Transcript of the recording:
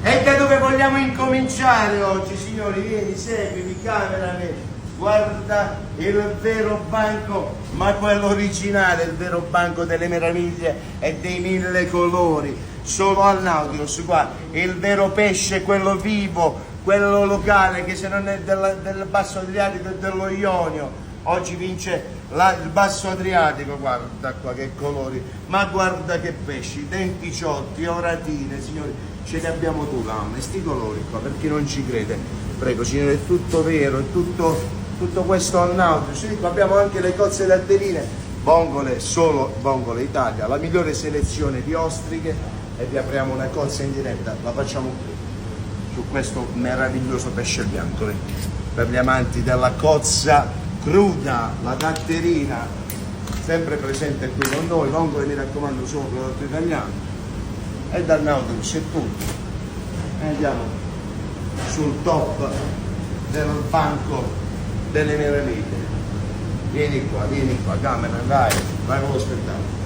E da dove vogliamo incominciare oggi, signori? Vieni, seguimi, cameraman. Guarda il vero banco, ma quello originale, il vero banco delle meraviglie e dei 1000 colori. Solo al Nautilus, qua, il vero pesce, quello vivo, quello locale, che se non è del Basso Adriatico è dello Ionio. Oggi vince il Basso Adriatico, guarda qua che colori, ma guarda che pesci, denti ciotti, oratine, signori, ce ne abbiamo tu gamma, sti colori qua, per chi non ci crede, prego signore, è tutto vero, è tutto questo al Nautilus. Qua abbiamo anche le cozze datterine, Vongole, solo Vongole Italia, la migliore selezione di ostriche, e vi apriamo una cozza in diretta, la facciamo qui, su questo meraviglioso pesce bianco, per gli amanti della cozza cruda, la datterina, sempre presente qui con noi. Vongole, mi raccomando, solo prodotto italiano, e dal Nautilus è tutto. E andiamo sul top del banco delle meraviglie. Vieni qua, camera, vai con lo spettacolo.